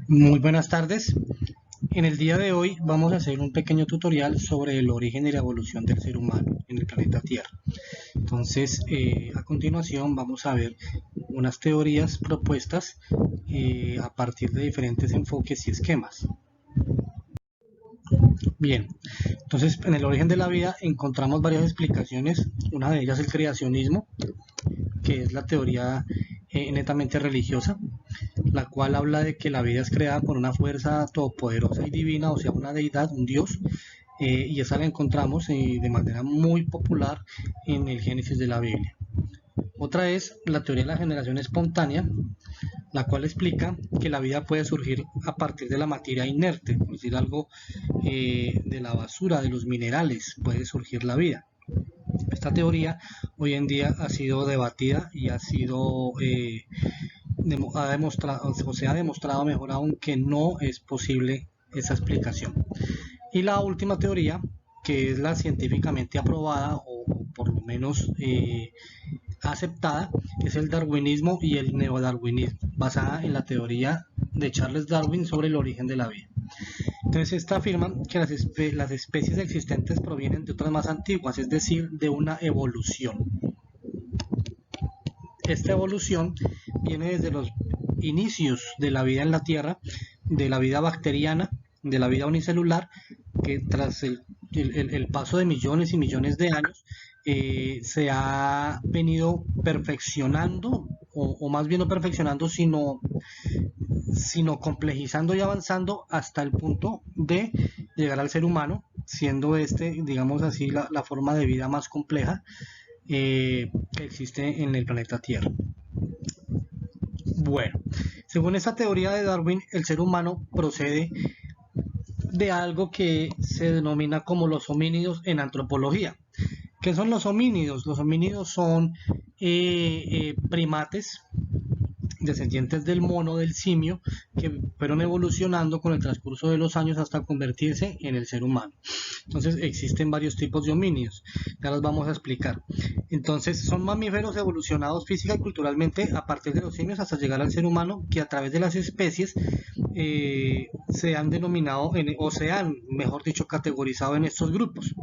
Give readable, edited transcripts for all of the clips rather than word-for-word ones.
Muy buenas tardes. En el día de hoy vamos a hacer un pequeño tutorial sobre el origen y la evolución del ser humano en el planeta Tierra. Entonces, a continuación vamos a ver unas teorías propuestas a partir de diferentes enfoques y esquemas. Bien, entonces en el origen de la vida encontramos varias explicaciones. Una de ellas es el creacionismo, que es la teoría netamente religiosa, la cual habla de que la vida es creada por una fuerza todopoderosa y divina, o sea, una deidad, un dios, y esa la encontramos de manera muy popular en el Génesis de la Biblia. Otra es la teoría de la generación espontánea, la cual explica que la vida puede surgir a partir de la materia inerte, es decir, algo de la basura, de los minerales, puede surgir la vida. Esta teoría hoy en día ha sido debatida y ha sido ha demostrado, o se ha demostrado mejor aún que no es posible esa explicación. Y la última teoría, que es la científicamente aprobada o por lo menos aceptada, es el darwinismo y el neodarwinismo, basada en la teoría de Charles Darwin sobre el origen de la vida. Entonces, esta afirma que las especies existentes provienen de otras más antiguas, es decir, de una evolución. Esta evolución viene desde los inicios de la vida en la Tierra, de la vida bacteriana, de la vida unicelular, que tras el paso de millones y millones de años se ha venido perfeccionando, o más bien no perfeccionando, sino complejizando y avanzando hasta el punto de llegar al ser humano, siendo este, digamos así, la forma de vida más compleja que existe en el planeta Tierra. Bueno, según esta teoría de Darwin, el ser humano procede de algo que se denomina como los homínidos en antropología. ¿Qué son los homínidos? Los homínidos son primates descendientes del mono, del simio, que fueron evolucionando con el transcurso de los años hasta convertirse en el ser humano. Entonces existen varios tipos de homínidos, ya los vamos a explicar. Entonces son mamíferos evolucionados física y culturalmente a partir de los simios hasta llegar al ser humano, que a través de las especies se han denominado o se han, mejor dicho, categorizado en estos grupos: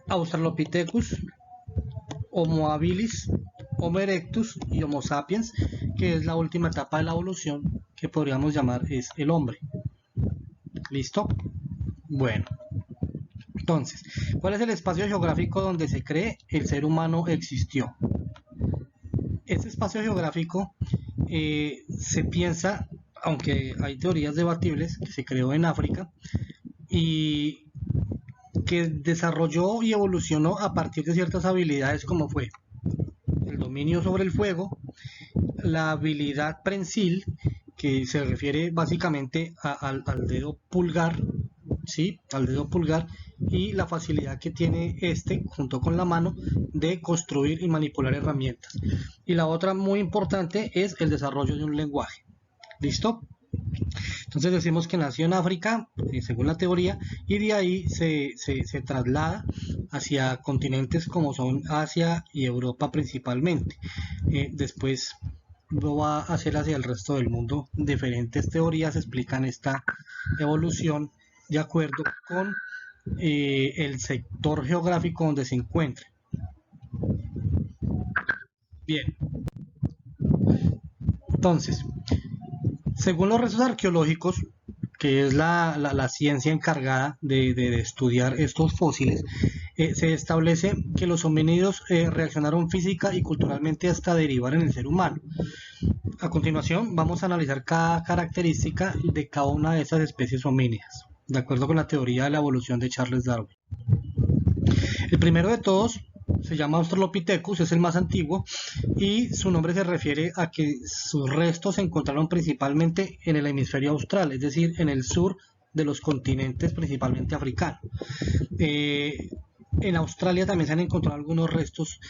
Australopithecus, Homo habilis, Homo erectus y Homo sapiens, que es la última etapa de la evolución que podríamos llamar es el hombre. ¿Listo? Bueno, entonces, ¿cuál es el espacio geográfico donde se cree el ser humano existió? Este espacio geográfico se piensa, aunque hay teorías debatibles, que se creó en África y que desarrolló y evolucionó a partir de ciertas habilidades, como fue el dominio sobre el fuego, la habilidad prensil, que se refiere básicamente al dedo pulgar, ¿sí? Al dedo pulgar, y la facilidad que tiene este, junto con la mano, de construir y manipular herramientas. Y la otra muy importante es el desarrollo de un lenguaje. ¿Listo? Entonces decimos que nació en África, según la teoría, y de ahí se traslada hacia continentes como son Asia y Europa principalmente. Después lo va a hacer hacia el resto del mundo. Diferentes teorías explican esta evolución de acuerdo con el sector geográfico donde se encuentre. Bien, entonces, según los restos arqueológicos, que es la ciencia encargada de estudiar estos fósiles, se establece que los homínidos reaccionaron física y culturalmente hasta derivar en el ser humano. A continuación, vamos a analizar cada característica de cada una de esas especies homínidas, de acuerdo con la teoría de la evolución de Charles Darwin. El primero de todos se llama Australopithecus, es el más antiguo, y su nombre se refiere a que sus restos se encontraron principalmente en el hemisferio austral, es decir, en el sur de los continentes, principalmente africano. En Australia también se han encontrado algunos restos,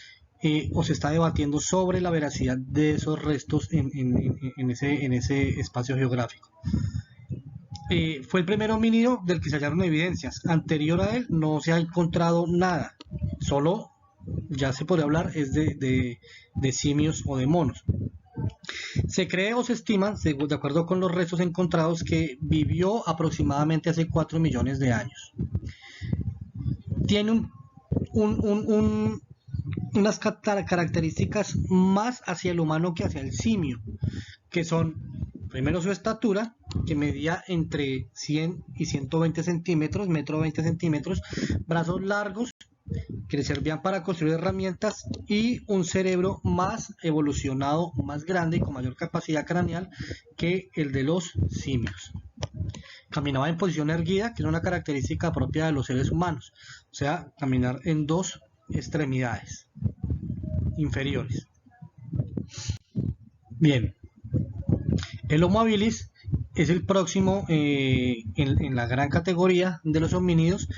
o se está debatiendo sobre la veracidad de esos restos en ese espacio geográfico. Fue el primer homínido del que se hallaron evidencias. Anterior a él no se ha encontrado nada, solo ya se podría hablar es de simios o de monos. Se cree o se estima, de acuerdo con los restos encontrados, que vivió aproximadamente hace 4 millones de años. Tiene unas características más hacia el humano que hacia el simio, que son, primero, su estatura, que medía entre 100 y 120 centímetros, metro 20 centímetros, brazos largos, que le servían para construir herramientas, y un cerebro más evolucionado, más grande y con mayor capacidad craneal que el de los simios. Caminaba en posición erguida, que es una característica propia de los seres humanos, o sea, caminar en dos extremidades inferiores. Bien, el Homo habilis es el próximo en la gran categoría de los homínidos.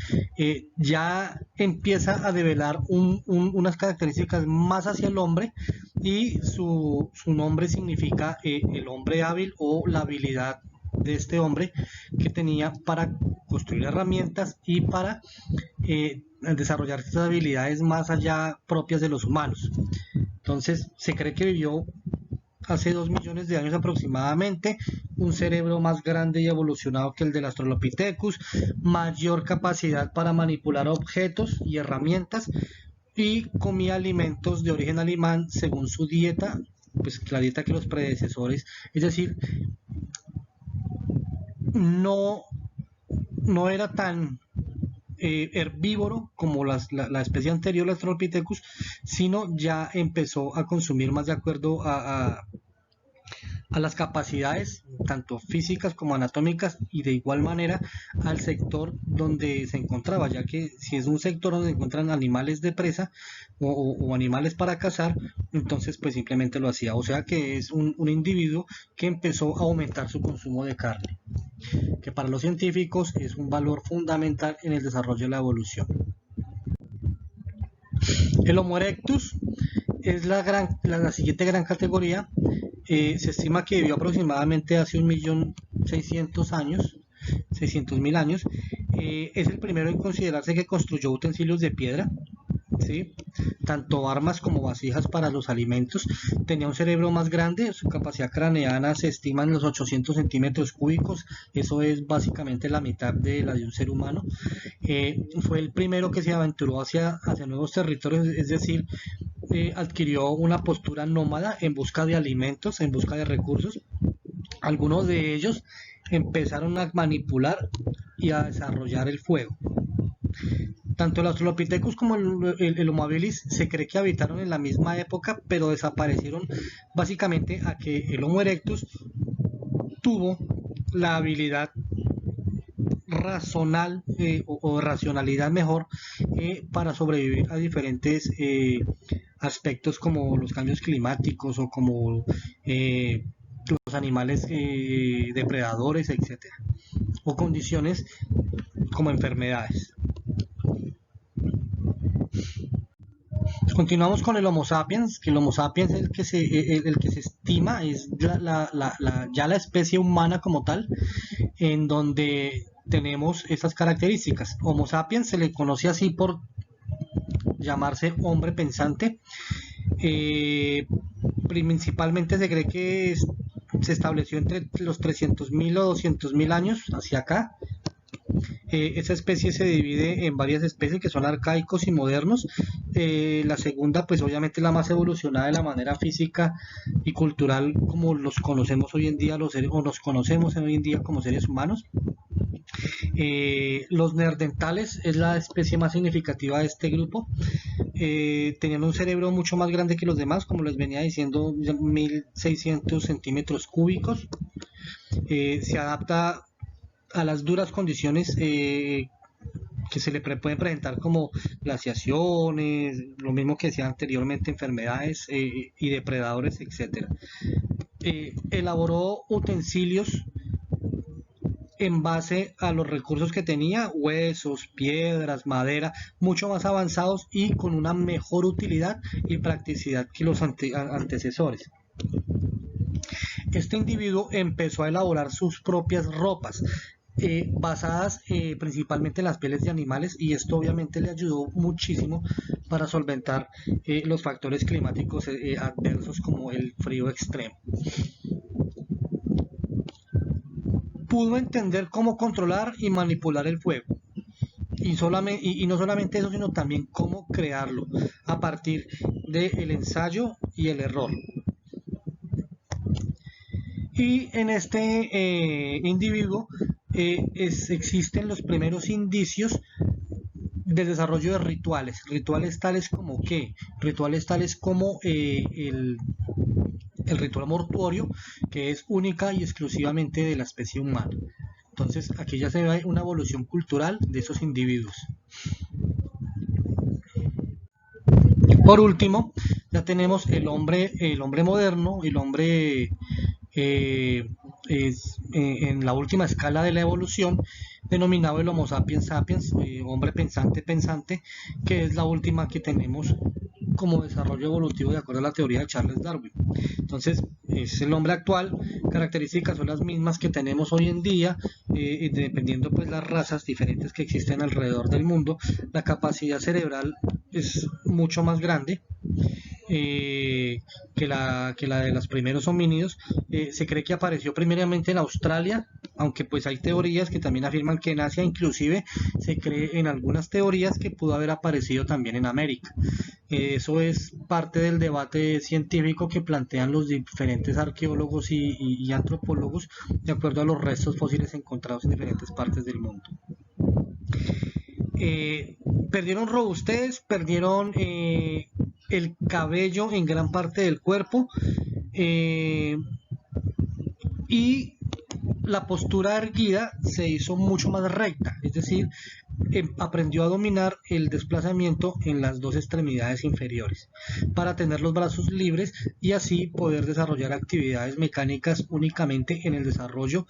Ya empieza a develar unas características más hacia el hombre, y su nombre significa el hombre hábil, o la habilidad de este hombre que tenía para construir herramientas y para desarrollar estas habilidades más allá propias de los humanos. Entonces se cree que vivió hace 2 millones de años aproximadamente, un cerebro más grande y evolucionado que el del Australopithecus, mayor capacidad para manipular objetos y herramientas, y comía alimentos de origen animal según su dieta, pues la dieta que los predecesores, es decir, no era tan herbívoro como la especie anterior, la Australopithecus, sino ya empezó a consumir más de acuerdo a las capacidades tanto físicas como anatómicas, y de igual manera al sector donde se encontraba, ya que si es un sector donde se encuentran animales de presa o animales para cazar, entonces pues simplemente lo hacía. O sea que es un individuo que empezó a aumentar su consumo de carne, que para los científicos es un valor fundamental en el desarrollo de la evolución. El Homo erectus es la siguiente gran categoría. Se estima que vivió aproximadamente hace 1.600.000 años, 600.000 años. Es el primero en considerarse que construyó utensilios de piedra, ¿sí? Tanto armas como vasijas para los alimentos. Tenía un cerebro más grande, su capacidad craneana se estima en los 800 centímetros cúbicos, eso es básicamente la mitad de la de un ser humano. Fue el primero que se aventuró hacia nuevos territorios, es decir, adquirió una postura nómada en busca de alimentos, en busca de recursos. Algunos de ellos empezaron a manipular y a desarrollar el fuego. Tanto el Australopithecus como el Homo habilis se cree que habitaron en la misma época, pero desaparecieron básicamente a que el Homo erectus tuvo la habilidad razonal o racionalidad mejor para sobrevivir a diferentes aspectos como los cambios climáticos, o como los animales depredadores, etcétera, o condiciones como enfermedades. Continuamos con el Homo sapiens, que el Homo sapiens es el que se estima es ya la especie humana como tal, en donde tenemos esas características. Homo sapiens se le conoce así por llamarse hombre pensante. Principalmente se cree que se estableció entre los 300.000 o 200.000 años hacia acá. Esa especie se divide en varias especies que son arcaicos y modernos. La segunda, pues obviamente la más evolucionada de la manera física y cultural como los conocemos hoy en día los seres, o nos conocemos hoy en día como seres humanos. Los neandertales es la especie más significativa de este grupo. Tenían un cerebro mucho más grande que los demás, como les venía diciendo, 1.600 centímetros cúbicos. Se adapta a las duras condiciones que se le pueden presentar, como glaciaciones, lo mismo que decía anteriormente, enfermedades y depredadores, etcétera. Elaboró utensilios en base a los recursos que tenía, huesos, piedras, madera, mucho más avanzados y con una mejor utilidad y practicidad que los antecesores. Este individuo empezó a elaborar sus propias ropas. basadas principalmente en las pieles de animales, y esto obviamente le ayudó muchísimo para solventar los factores climáticos adversos como el frío extremo. Pudo entender cómo controlar y manipular el fuego. Y no solamente eso, sino también cómo crearlo a partir del ensayo y el error. Y en este individuo existen los primeros indicios del desarrollo de rituales tales como ¿qué? Rituales tales como el ritual mortuorio, que es única y exclusivamente de la especie humana. Entonces aquí ya se ve una evolución cultural de esos individuos. Por último, ya tenemos el hombre moderno, el hombre en la última escala de la evolución, denominado el Homo sapiens sapiens, hombre pensante, que es la última que tenemos como desarrollo evolutivo de acuerdo a la teoría de Charles Darwin. Entonces, es el hombre actual, características son las mismas que tenemos hoy en día, dependiendo pues las razas diferentes que existen alrededor del mundo. La capacidad cerebral es mucho más grande que la de los primeros homínidos. Se cree que apareció primeramente en Australia, aunque pues hay teorías que también afirman que en Asia, inclusive se cree en algunas teorías que pudo haber aparecido también en América. Eso es parte del debate científico que plantean los diferentes arqueólogos y antropólogos de acuerdo a los restos fósiles encontrados en diferentes partes del mundo. Perdieron robustez, perdieron el cabello en gran parte del cuerpo, y la postura erguida se hizo mucho más recta, es decir, aprendió a dominar el desplazamiento en las dos extremidades inferiores para tener los brazos libres y así poder desarrollar actividades mecánicas únicamente en el desarrollo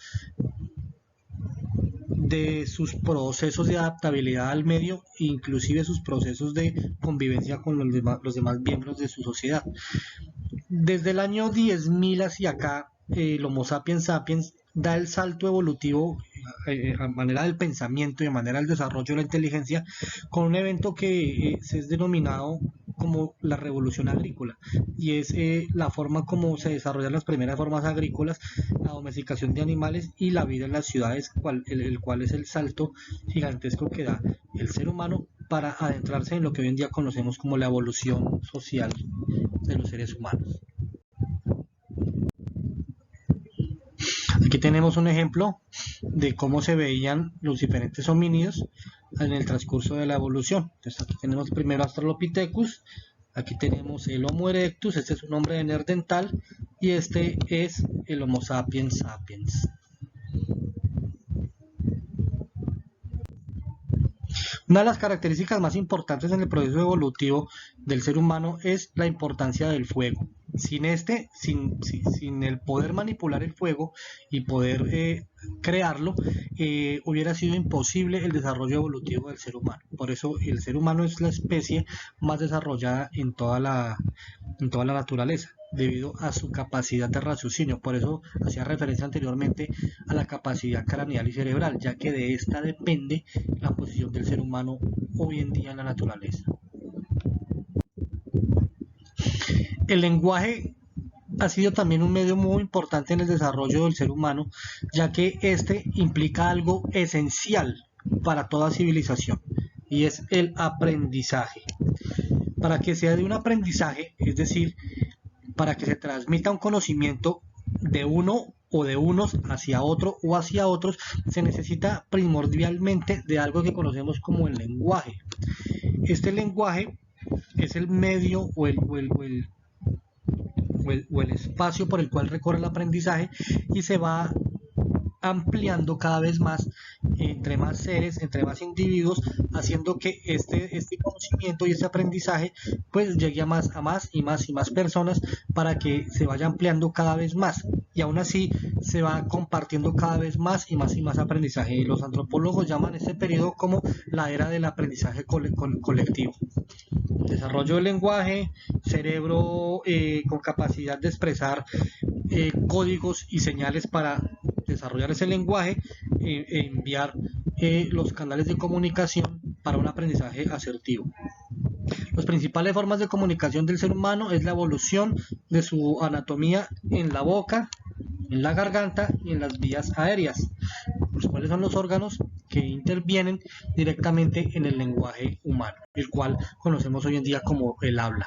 de sus procesos de adaptabilidad al medio, inclusive sus procesos de convivencia con los demás miembros de su sociedad. Desde el año 10.000 hacia acá, el Homo sapiens sapiens da el salto evolutivo a manera del pensamiento y a manera del desarrollo de la inteligencia con un evento que es denominado como la revolución agrícola, y es la forma como se desarrollan las primeras formas agrícolas, la domesticación de animales y la vida en las ciudades, el cual es el salto gigantesco que da el ser humano para adentrarse en lo que hoy en día conocemos como la evolución social de los seres humanos. Aquí tenemos un ejemplo de cómo se veían los diferentes homínidos en el transcurso de la evolución. Entonces aquí tenemos primero Australopithecus, aquí tenemos el Homo erectus, este es un hombre de Neandertal, y este es el Homo sapiens sapiens. Una de las características más importantes en el proceso evolutivo del ser humano es la importancia del fuego. Sin el poder manipular el fuego y poder crearlo, hubiera sido imposible el desarrollo evolutivo del ser humano. Por eso el ser humano es la especie más desarrollada en toda la naturaleza, debido a su capacidad de raciocinio. Por eso hacía referencia anteriormente a la capacidad craneal y cerebral, ya que de esta depende la posición del ser humano hoy en día en la naturaleza. El lenguaje ha sido también un medio muy importante en el desarrollo del ser humano, ya que este implica algo esencial para toda civilización, y es el aprendizaje. Para que sea de un aprendizaje, es decir, para que se transmita un conocimiento de uno o de unos hacia otro o hacia otros, se necesita primordialmente de algo que conocemos como el lenguaje. Este lenguaje es el medio o el espacio por el cual recorre el aprendizaje, y se va ampliando cada vez más entre más seres, entre más individuos, haciendo que este conocimiento y este aprendizaje pues llegue a más y más personas, para que se vaya ampliando cada vez más, y aún así se va compartiendo cada vez más y más aprendizaje. Y los antropólogos llaman este periodo como la era del aprendizaje colectivo. Desarrollo del lenguaje, cerebro con capacidad de expresar códigos y señales para desarrollar ese lenguaje, enviar los canales de comunicación para un aprendizaje asertivo. Las principales formas de comunicación del ser humano es la evolución de su anatomía en la boca, en la garganta y en las vías aéreas, los cuales son los órganos que intervienen directamente en el lenguaje humano, el cual conocemos hoy en día como el habla.